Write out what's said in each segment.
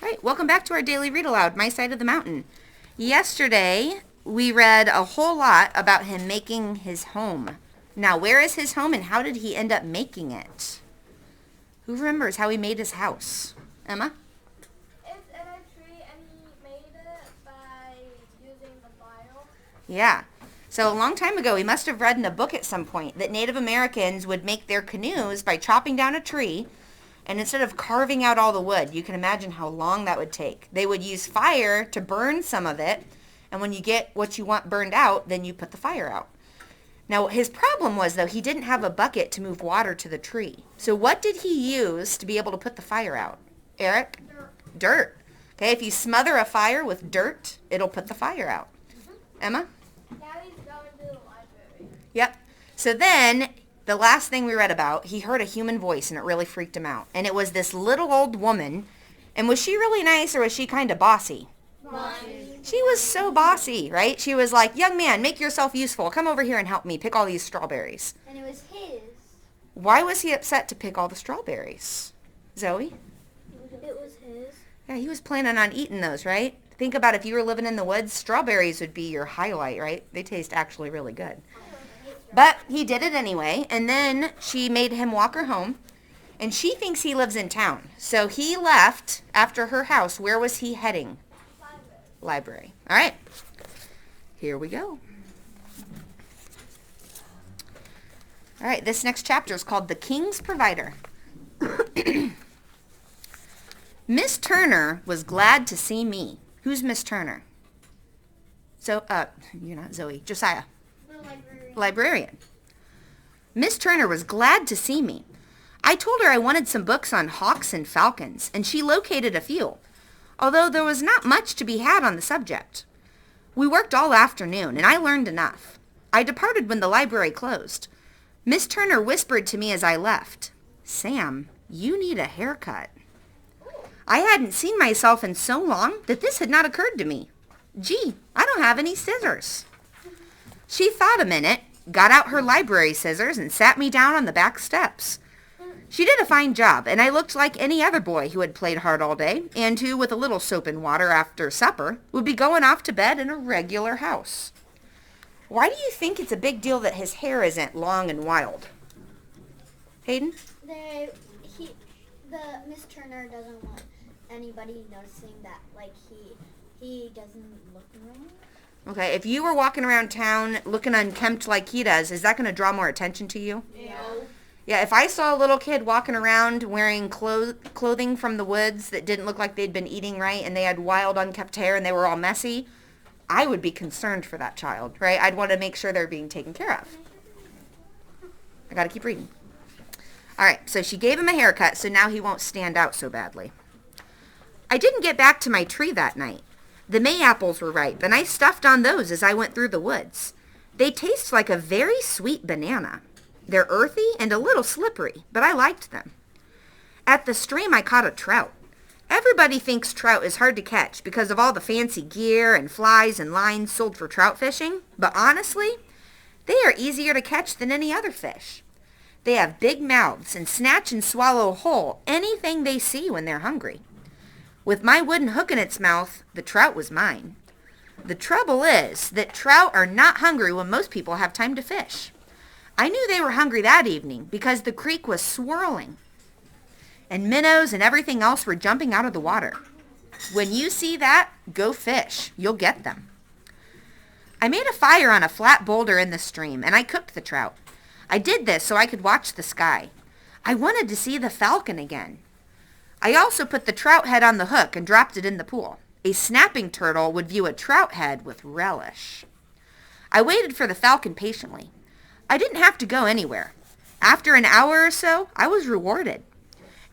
All right, welcome back to our daily read aloud, My Side of the Mountain. Yesterday, we read a whole lot about him making his home. Now, where is his home and how did he end up making it? Who remembers how he made his house? Emma? It's in a tree and he made it by using the fire. Yeah. So a long time ago, he must have read in a book at some point that Native Americans would make their canoes by chopping down a tree. And instead of carving out all the wood, you can imagine how long that would take. They would use fire to burn some of it. And when you get what you want burned out, then you put the fire out. Now, his problem was, though, he didn't have a bucket to move water to the tree. So what did he use to be able to put the fire out? Eric? Dirt. Okay, if you smother a fire with dirt, it'll put the fire out. Emma? Daddy's going to the library. Yep. So then, the last thing we read about, he heard a human voice and it really freaked him out. And it was this little old woman. And was she really nice or was she kind of bossy? Bossy. She was so bossy, right? She was like, young man, make yourself useful. Come over here and help me pick all these strawberries. And it was his. Why was he upset to pick all the strawberries? Zoe? It was his. Yeah, he was planning on eating those, right? Think about if you were living in the woods, strawberries would be your highlight, right? They taste actually really good. But he did it anyway, and then she made him walk her home, and she thinks he lives in town. So he left after her house. Where was he heading? Library. All right. Here we go. All right, this next chapter is called The King's Provider. Miss Turner was glad to see me. Who's Miss Turner? So, you're not Zoe. Josiah. The librarian. Librarian. Miss Turner was glad to see me. I told her I wanted some books on hawks and falcons, and she located a few, although there was not much to be had on the subject. We worked all afternoon, and I learned enough. I departed when the library closed. Miss Turner whispered to me as I left, Sam, you need a haircut. I hadn't seen myself in so long that this had not occurred to me. Gee, I don't have any scissors. She thought a minute, got out her library scissors, and sat me down on the back steps. She did a fine job, and I looked like any other boy who had played hard all day, and who, with a little soap and water after supper, would be going off to bed in a regular house. Why do you think it's a big deal that his hair isn't long and wild? Hayden? The Miss Turner doesn't want anybody noticing that, like, he doesn't look normal. Okay, if you were walking around town looking unkempt like he does, is that going to draw more attention to you? No. Yeah, if I saw a little kid walking around wearing clothing from the woods that didn't look like they'd been eating right and they had wild, unkept hair and they were all messy, I would be concerned for that child, right? I'd want to make sure they're being taken care of. I got to keep reading. All right, so she gave him a haircut, so now he won't stand out so badly. I didn't get back to my tree that night. The May apples were ripe, and I stuffed on those as I went through the woods. They taste like a very sweet banana. They're earthy and a little slippery, but I liked them. At the stream, I caught a trout. Everybody thinks trout is hard to catch because of all the fancy gear and flies and lines sold for trout fishing, but honestly, they are easier to catch than any other fish. They have big mouths and snatch and swallow whole anything they see when they're hungry. With my wooden hook in its mouth, the trout was mine. The trouble is that trout are not hungry when most people have time to fish. I knew they were hungry that evening because the creek was swirling and minnows and everything else were jumping out of the water. When you see that, go fish. You'll get them. I made a fire on a flat boulder in the stream and I cooked the trout. I did this so I could watch the sky. I wanted to see the falcon again. I also put the trout head on the hook and dropped it in the pool. A snapping turtle would view a trout head with relish. I waited for the falcon patiently. I didn't have to go anywhere. After an hour or so, I was rewarded.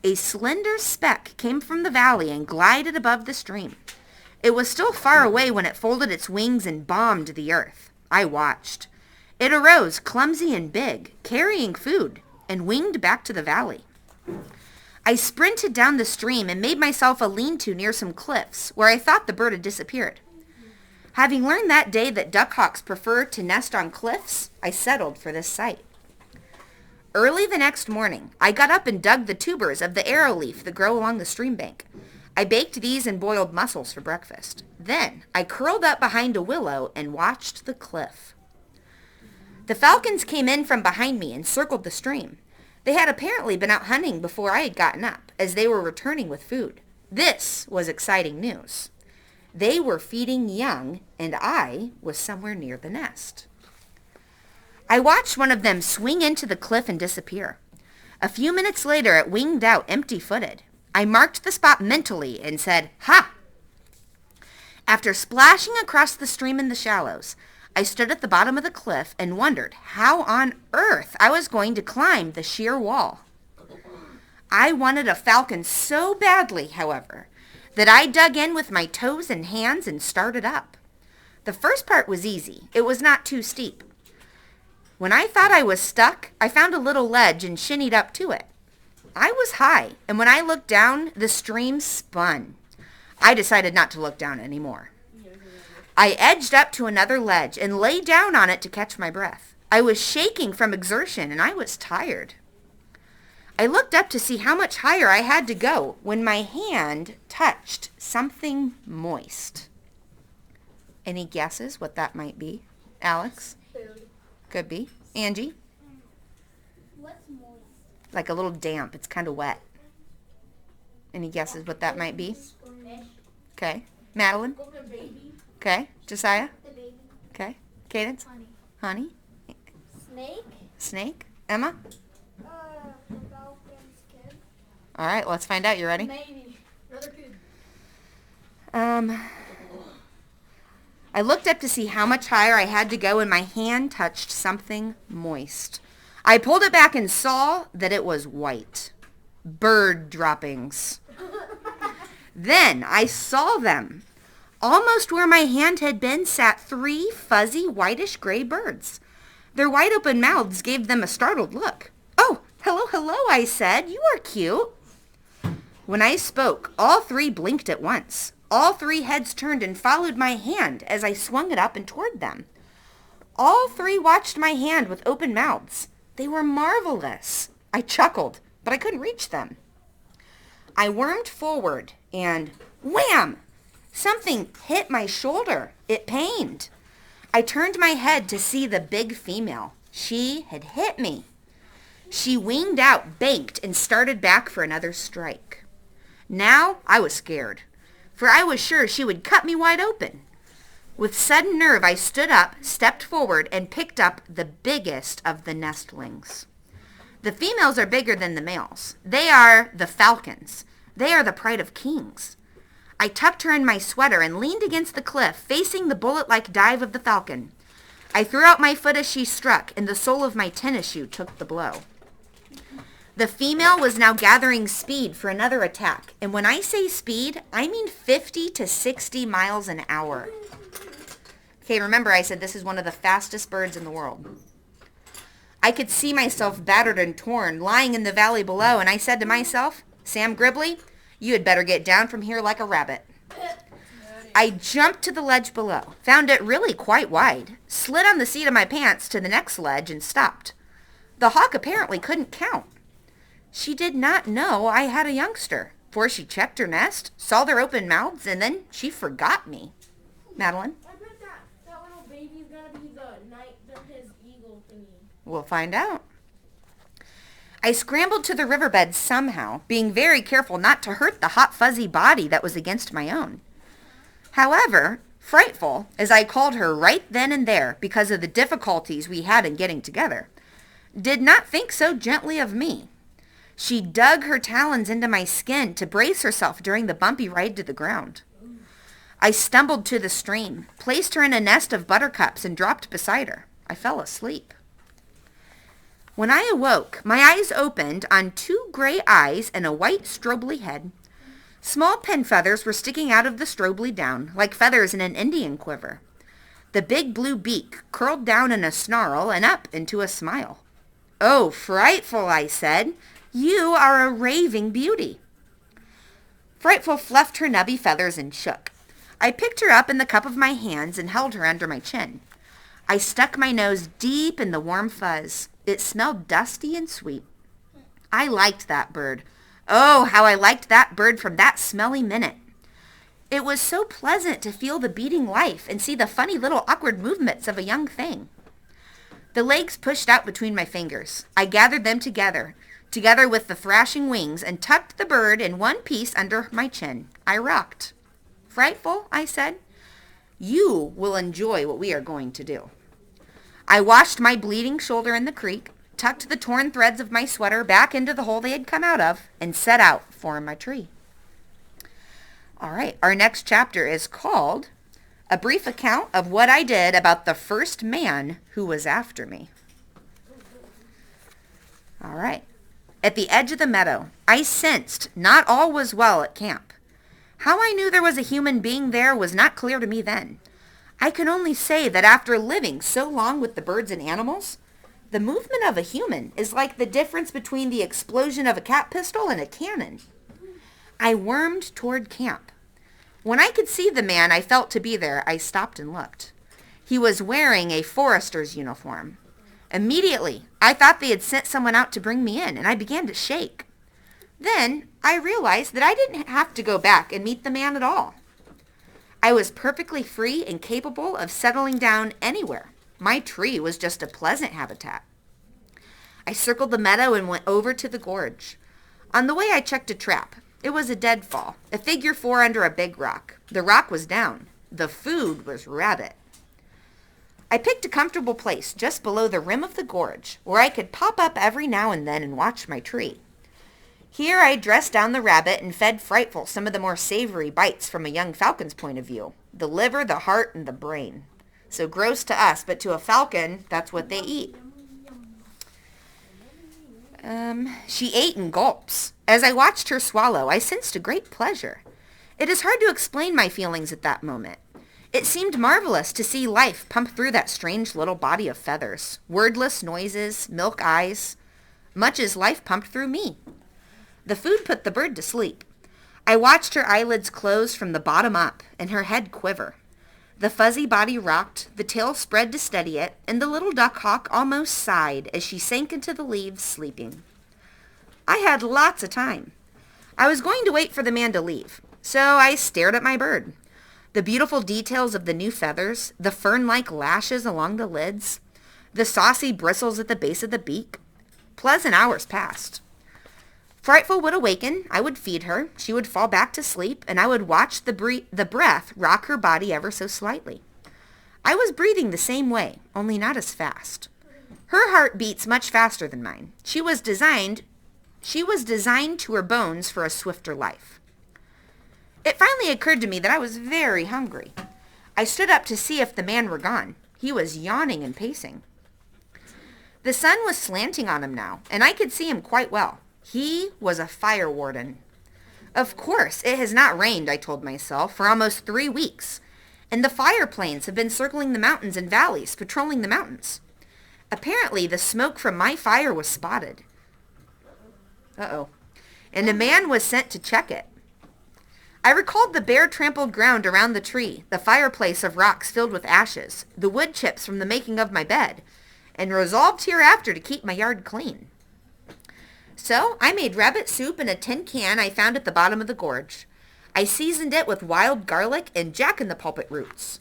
A slender speck came from the valley and glided above the stream. It was still far away when it folded its wings and bombed the earth. I watched. It arose clumsy and big, carrying food, and winged back to the valley. I sprinted down the stream and made myself a lean-to near some cliffs where I thought the bird had disappeared. Having learned that day that duckhawks prefer to nest on cliffs, I settled for this site. Early the next morning, I got up and dug the tubers of the arrow leaf that grow along the stream bank. I baked these and boiled mussels for breakfast. Then I curled up behind a willow and watched the cliff. The falcons came in from behind me and circled the stream. They had apparently been out hunting before I had gotten up, as they were returning with food. This was exciting news. They were feeding young, and I was somewhere near the nest. I watched one of them swing into the cliff and disappear. A few minutes later, it winged out empty-footed. I marked the spot mentally and said, "Ha!" After splashing across the stream in the shallows, I stood at the bottom of the cliff and wondered how on earth I was going to climb the sheer wall. I wanted a falcon so badly, however, that I dug in with my toes and hands and started up. The first part was easy. It was not too steep. When I thought I was stuck, I found a little ledge and shinnied up to it. I was high, and when I looked down, the stream spun. I decided not to look down anymore. I edged up to another ledge and lay down on it to catch my breath. I was shaking from exertion, and I was tired. I looked up to see how much higher I had to go when my hand touched something moist. Any guesses what that might be? Alex? Food. Could be. Angie? What's moist? Like a little damp. It's kind of wet. Any guesses what that might be? Fish. Okay. Madeline? Okay. Josiah? The baby. Okay. Cadence? Honey. Honey? Snake. Snake? Emma? The falcon's kid. All right, let's find out. You ready? Maybe. Another kid. I looked up to see how much higher I had to go and my hand touched something moist. I pulled it back and saw that it was white. Bird droppings. Then I saw them. Almost where my hand had been sat 3 fuzzy whitish-gray birds. Their wide open mouths gave them a startled look. "Oh, hello, hello," I said. "You are cute." When I spoke, all 3 blinked at once. All 3 heads turned and followed my hand as I swung it up and toward them. All 3 watched my hand with open mouths. They were marvelous. I chuckled, but I couldn't reach them. I wormed forward and wham! Something hit my shoulder. It pained. I turned my head to see the big female. She had hit me. She winged out, banked, and started back for another strike. Now I was scared, for I was sure she would cut me wide open. With sudden nerve, I stood up, stepped forward, and picked up the biggest of the nestlings. The females are bigger than the males. They are the falcons. They are the pride of kings. I tucked her in my sweater and leaned against the cliff, facing the bullet-like dive of the falcon. I threw out my foot as she struck, and the sole of my tennis shoe took the blow. The female was now gathering speed for another attack, and when I say speed, I mean 50 to 60 miles an hour. Okay, remember I said this is one of the fastest birds in the world. I could see myself battered and torn, lying in the valley below, and I said to myself, "Sam Gribley, you had better get down from here like a rabbit." I jumped to the ledge below, found it really quite wide, slid on the seat of my pants to the next ledge, and stopped. The hawk apparently couldn't count. She did not know I had a youngster, for she checked her nest, saw their open mouths, and then she forgot me. Madeline? I bet that little baby's gonna be his eagle thingy. We'll find out. I scrambled to the riverbed somehow, being very careful not to hurt the hot fuzzy body that was against my own. However, Frightful, as I called her right then and there because of the difficulties we had in getting together, did not think so gently of me. She dug her talons into my skin to brace herself during the bumpy ride to the ground. I stumbled to the stream, placed her in a nest of buttercups, and dropped beside her. I fell asleep. When I awoke, my eyes opened on 2 gray eyes and a white strobely head. Small pin feathers were sticking out of the strobely down, like feathers in an Indian quiver. The big blue beak curled down in a snarl and up into a smile. "Oh, Frightful," I said, "you are a raving beauty." Frightful fluffed her nubby feathers and shook. I picked her up in the cup of my hands and held her under my chin. I stuck my nose deep in the warm fuzz. It smelled dusty and sweet. I liked that bird. Oh, how I liked that bird from that smelly minute. It was so pleasant to feel the beating life and see the funny little awkward movements of a young thing. The legs pushed out between my fingers. I gathered them together with the thrashing wings, and tucked the bird in one piece under my chin. I rocked. Frightful, I said. You will enjoy what we are going to do. I washed my bleeding shoulder in the creek, tucked the torn threads of my sweater back into the hole they had come out of, and set out for my tree. All right, our next chapter is called A Brief Account of What I Did About the First Man Who Was After Me. All right. At the edge of the meadow, I sensed not all was well at camp. How I knew there was a human being there was not clear to me then. I can only say that after living so long with the birds and animals, the movement of a human is like the difference between the explosion of a cap pistol and a cannon. I wormed toward camp. When I could see the man I felt to be there, I stopped and looked. He was wearing a forester's uniform. Immediately, I thought they had sent someone out to bring me in, and I began to shake. Then I realized that I didn't have to go back and meet the man at all. I was perfectly free and capable of settling down anywhere. My tree was just a pleasant habitat. I circled the meadow and went over to the gorge. On the way, I checked a trap. It was a deadfall, a figure 4 under a big rock. The rock was down. The food was rabbit. I picked a comfortable place just below the rim of the gorge, where I could pop up every now and then and watch my tree. Here I dressed down the rabbit and fed Frightful some of the more savory bites from a young falcon's point of view. The liver, the heart, and the brain. So gross to us, but to a falcon, that's what they eat. She ate in gulps. As I watched her swallow, I sensed a great pleasure. It is hard to explain my feelings at that moment. It seemed marvelous to see life pump through that strange little body of feathers. Wordless noises, milk eyes, much as life pumped through me. The food put the bird to sleep. I watched her eyelids close from the bottom up and her head quiver. The fuzzy body rocked, the tail spread to steady it, and the little duck hawk almost sighed as she sank into the leaves, sleeping. I had lots of time. I was going to wait for the man to leave, so I stared at my bird. The beautiful details of the new feathers, the fern-like lashes along the lids, the saucy bristles at the base of the beak. Pleasant hours passed. Frightful would awaken, I would feed her, she would fall back to sleep, and I would watch the breath rock her body ever so slightly. I was breathing the same way, only not as fast. Her heart beats much faster than mine. She was designed to her bones for a swifter life. It finally occurred to me that I was very hungry. I stood up to see if the man were gone. He was yawning and pacing. The sun was slanting on him now, and I could see him quite well. He was a fire warden. Of course, it has not rained, I told myself, for almost 3 weeks, and the fire planes have been circling the mountains and valleys, patrolling the mountains. Apparently, the smoke from my fire was spotted. And a man was sent to check it. I recalled the bare trampled ground around the tree, the fireplace of rocks filled with ashes, the wood chips from the making of my bed, and resolved hereafter to keep my yard clean. So I made rabbit soup in a tin can I found at the bottom of the gorge. I seasoned it with wild garlic and jack-in-the-pulpit roots.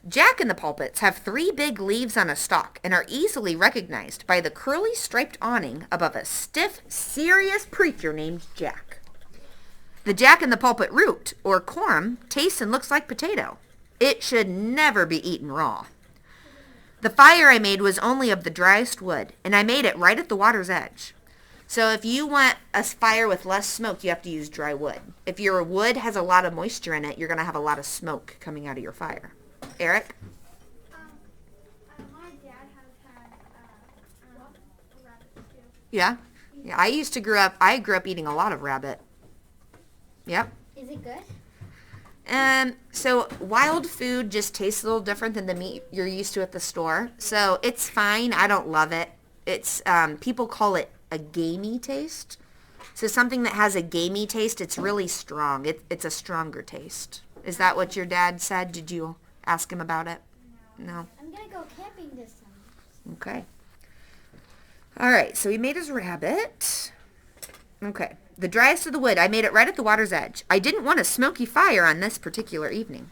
Jack-in-the-pulpits have 3 big leaves on a stalk and are easily recognized by the curly striped awning above a stiff, serious preacher named Jack. The jack-in-the-pulpit root, or corm, tastes and looks like potato. It should never be eaten raw. The fire I made was only of the driest wood, and I made it right at the water's edge. So if you want a fire with less smoke, you have to use dry wood. If your wood has a lot of moisture in it, you're going to have a lot of smoke coming out of your fire. Eric? My dad has had rabbits too. Yeah? Yeah, I grew up eating a lot of rabbit. Yep. Is it good? So wild food just tastes a little different than the meat you're used to at the store. So it's fine. I don't love it. It's, people call it a gamey taste. So something that has a gamey taste, it's really strong. It's a stronger taste. Is that what your dad said? Did you ask him about it? No. I'm going to go camping this summer. Okay. All right, so he made his rabbit. Okay. The driest of the wood. I made it right at the water's edge. I didn't want a smoky fire on this particular evening.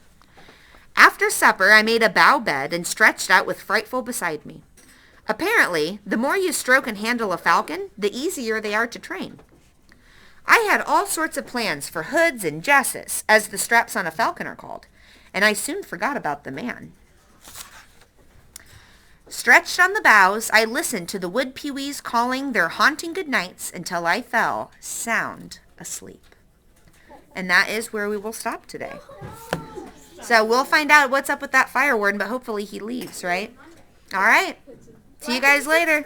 After supper, I made a bough bed and stretched out with Frightful beside me. Apparently, the more you stroke and handle a falcon, the easier they are to train. I had all sorts of plans for hoods and jesses, as the straps on a falcon are called, and I soon forgot about the man. Stretched on the boughs, I listened to the wood pewees calling their haunting good nights until I fell sound asleep. And that is where we will stop today. So we'll find out what's up with that fire warden, but hopefully he leaves, right? All right. See you guys later.